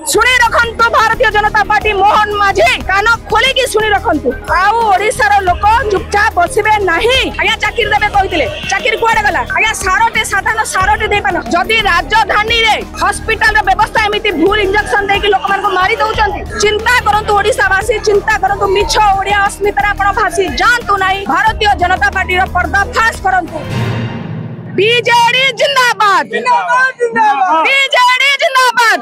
शुणी रखु भारतीय जनता पार्टी मोहन माझी कान खोलिकी शुणी रखु आशार लोक चुपचाप बसबे नहीं। आज्ञा चाकरी देवे कहते चाकरी कुआडे गला आज्ञा सारोटे साधारण सारोटे दे पान जदि राजधानी रे हॉस्पिटल व्यवस्था एमती भूल इंजेक्शन देकी लोक मान को मारी दउचंती। चिंता करंतु ओडिशावासी चिंता करंतु मिछ ओडिया अस्मिता आपण भासी जानतु नहीं। भारतीय जनता पार्टी रो पर्दाफाश करंतु। बीजेडी जिंदाबाद बीजेडी जिंदाबाद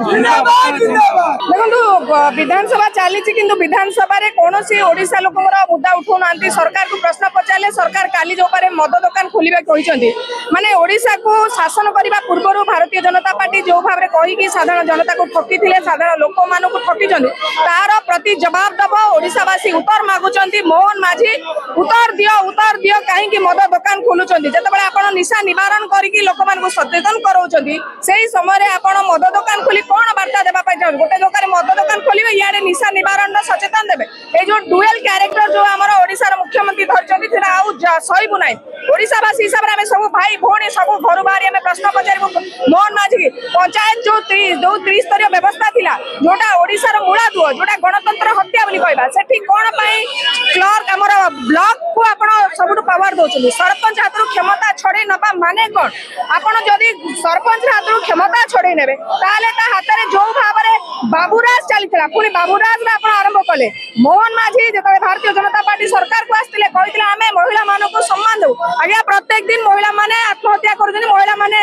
देखो विधानसभा चली किंतु विधानसभा कौन ओडिशा लोक मुद्दा उठाऊ ना सरकार को प्रश्न पचारे सरकार काली जो मद दुकान खोलिबा कहते माने ओडिशा को शासन करने पूर्व भारतीय जनता पार्टी जो भाव में कहीकि साधारण जनता को ठकी साधारण लोक मान ठकी तार प्रति जवाब दब ओडिशावासी उत्तर मागुंट मोहन माझी उत्तर दियो कहीं मद दुकान खोलुंट जिते आप निशा निवारण करके लोक मान सचेतन कराउछंती सेही समय आपण मद दुकान खोली कौन वार्ता देबा पाई गोटे जगह मद दुकान खोलिबे इयाडे निशा निवारण सचेतन देबे ए जो डुएल कैरेक्टर जो हमर ओडिसा मुख्यमंत्री धरछंती सेना आउ सहीबु नाही। ओडिशावासी हिसाब रे सब भाई भौणी सब घर बाहरी आम प्रश्न पचारू मोहन माझी पंचायत जो त्रिस्तरीय व्यवस्था थिला जोटा ओडिशार मूलादुआ जोटा गणतंत्र हत्या बोली कहबा सेठी कोन पई क्लर्क हमर ब्लॉक को आपण सबुठ पावर दउछंती सरपंच हाथरू क्षमता छड़े नबा माने कोन आपण जदी सरपंच हाथरू क्षमता छड़े नेबे ताले ता हाथ रे जो भाव रे बाबूराज चलीथिला पुनी बाबूराज रे आपण आरंभ कले मोहन माझी जेतले भारतीय जनता पार्टी सरकार को आस्तिले कहिथिला आमे महिला मानको सम्मान दउ आज्ञा प्रत्येक दिन महिला माने आत्महत्या करूछन महिला माने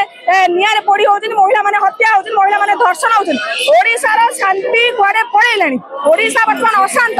नियारे पड़ी होछन महिला माने हत्या होछन महिला माने धर्षण होछन ओडिसा रो शांति कुआडे पळेलानी ओडिसा वर्तमान अशांत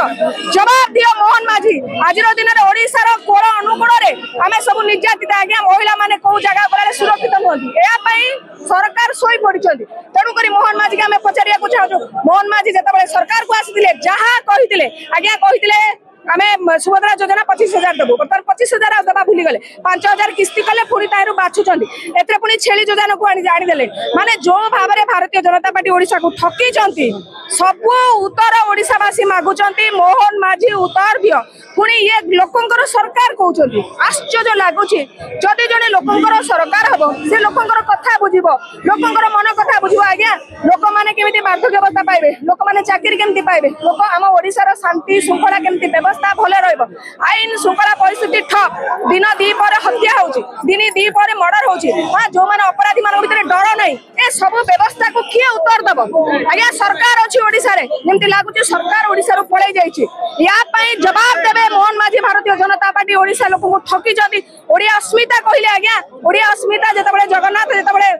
जवाब दियो मोहन माझी आज रो दिन रे ओडिसा रो कोर अनुकूल रे आमे सब निर्यातित आज्ञा महिला माने को जगह पर सुरक्षित नहंती एया पई सरकार सोई पड़िछंती तेणु करी मोहन माझी के आमे पचारिया को चाहू मोहन माझी जेतबे सरकार को आसीथिले जहा कहिथिले आज्ञा कहिथिले आमे सुभद्रा योजना 25,000 देबो बर्तमान 25,000 दबा भूली गले 5,000 किस्ती कले पुरी तायरु बाछुचंदी एतरे पुनी छेली योजना को आनी देले माने जो भाव रे भारतीय जनता पार्टी ओडिसा को ठकी चंती सब उत्तर ओडिशावासी मागुचंती मोहन माझी उत्तर दियो पुनी ये लोकंकर सरकार कहउचंती आश्चर्य लागुची जदि जने लोकंकर सरकार हबो से लोकंकर कथा बुझिबो लोकंकर मन कथा बुझिबो आज्ञा लोक माने केमिति बार्धक्य भत्ता पाइबे लोक माने चाकरी केमिति पाइबे लोक आम ओडिसा रो शांति शृंखला केमिति व्यवस्था भले रहइबो आईन शृंखला परिस्थिति ठप दिन दी पर हत्या होउची दिन दी पर मर्डर होउची जो माने अपराधी मान भीतर डर नै ए सब व्यवस्था को किए उत्तर दबो आज्ञा सरकार अछि ओडिसा रे जेमिति लागुची सरकार ओडिसा रो पळै जाईची या पई जवाब देबे मोहन माझी भारतीय जनता पार्टी ओडिसा लोक को ठकी जदी ओडिया अस्मिता कहिले आज्ञा ओडिया अस्मिता जेतबेले जगन्नाथ जेतबेले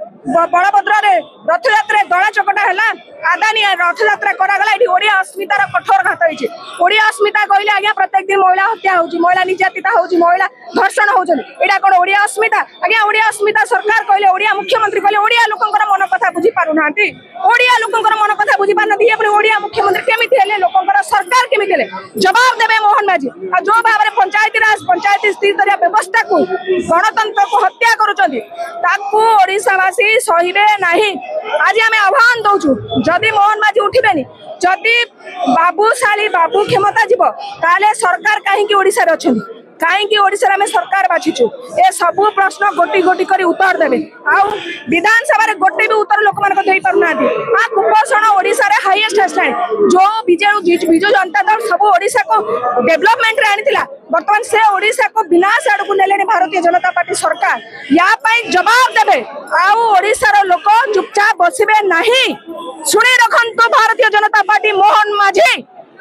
बड़भद्र रे रथ यात्रा दला चकटा हैला आदानी रथ यात्रा करा गला एठी ओडिया अस्मितार कठोर घात होइछि ओडिया अस्मिता कहिले आज्ञा प्रत्येक दिन महिला हत्या होउछि महिला निर्यातिता होउछि महिला धर्षण होउछन एडा कोन ओडिया अस्मिता आज्ञा ओडिया अस्मिता सरकार कहिले ओडिया मुख्यमंत्री कहिले ओडिया लोकंकर मन कथा बुझी पारु नांती ओडिया लोकंकर मन कथा बुझी पारन दिए अपने ओडिया मुख्यमंत्री केमिति हेले लोकंकर सरकार केमिति हेले जवाब देबे मोहन माझी आ जो भाव रे पंचायती राज पंचायती स्तरीय व्यवस्था को गणतंत्र को हत्या करूछंती ताकू ओडिशावासी सहिबे नाही आज आमे आह्वान दउछु जदि मोहन माझी उठिबेनी जदि बाबूशाली बाबू क्षमता जीव ताले सरकार कहीं ओडिसा रे अछंती कहीं ओडिसा में सरकार बाछिछु ए सब प्रश्न गोटी गोटी करी उत्तर देबे आ विधानसभा रे गोटे भी उत्तर लोक मान को देई पारु नांती आ कुपोषण ओडिसा रे हाईएस्ट हेस्टाणी जो बिजू जनता दल सब ओडिसा को डेवलपमेंट रे आनिथिला वर्तमान से ओडिसा को विनाश आड़ को नेलेनी भारतीय जनता पार्टी सरकार या पई जवाब देबे आ ओडिसा रो लोक चुपचाप बसबे नहीं। शुणी रखु भारतीय जनता पार्टी मोहन माझी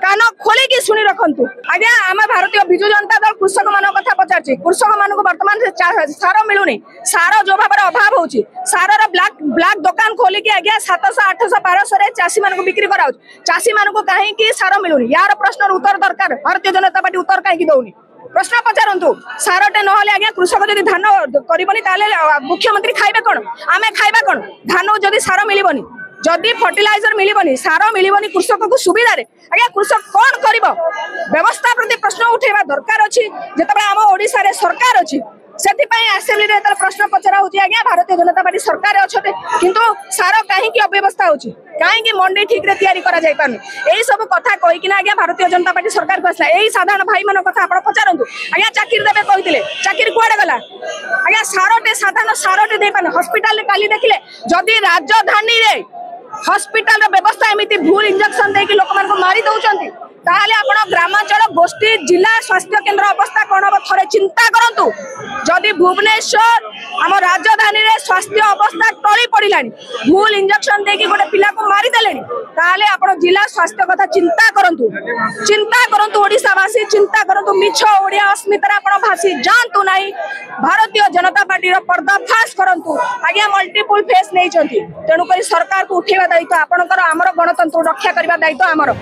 कान खोलिकी शुणी रखु आज्ञा आम भारतीय बिजू जनता दल कृषक मान कथा पचारछि कृषक मान को वर्तमान सार मिलुनी सार जो भाव अभाव होउछि सार ब्लैक दुकान खोलिकी आज्ञा 700 800 1200 रे चासी मान को बिक्री कराउछि चासी मान को काहे कि सार मिलुनी यार प्रश्न उत्तर दरकार भारतीय जनता पार्टी उत्तर काहे कि दउनी प्रश्न पचारंतु सारटे नहले आज्ञा कृषक जदि धान करबनी ताले मुख्यमंत्री खाइबे कोन आमे खाइबा कोन धान जदि सार मिलिबनी जदि फर्टिलाइजर मिलिबनी सार मिलिबनी कृषक को सुविधा रे आज्ञा कृषक कौन करिबो व्यवस्था प्रति प्रश्न उठेबा दरकार अछि जेतबे हम ओडिसा रे सरकार अछि सेथिपाई असेंबली रे तर प्रश्न पचरा होची आज्ञा भारतीय जनता पार्टी सरकार अछते किंतु सार काहे की अव्यवस्था होची काहे की मंडी ठीक रे तयारी करा जाय पानी एई सब कथा कहि कि ना आज्ञा भारतीय जनता पार्टी सरकार को असला एई साधारण भाई मन कथा आपण पचारंतु आज्ञा चाकरी देबे कहिथिले चाकरी कुआडे गला आज्ञा सारोटे साधारण सारोटे दे पान हॉस्पिटल रे काली देखिले जदी राजधानी रे हॉस्पिटल व्यवस्था एमती भूल इंजेक्शन देकी लोक मारी दौरान ताहले आपण ग्रामांचल गोष्ठी जिला स्वास्थ्य केन्द्र अवस्था कौन हम थे चिंता करूँ जदि भुवनेश्वर आम राजधानी रे स्वास्थ्य अवस्था टली पड़ा भूल इंजेक्शन देकी गोटे पिला को मारिदे ताहले आपण जिला स्वास्थ्य कथा चिंता करूँ ओडिशावासी चिंता करूँ मिछ ओडिया अस्मितार आपण भासी जातु ना भारतीय जनता पार्टी पर्दाफाश करूँ आज्ञा मल्टीपुल फेस नहीं तेणुक सरकार को उठेवा दायित्व आपणकर आमर गणतंत्र रक्षा करने दायित्व आमर।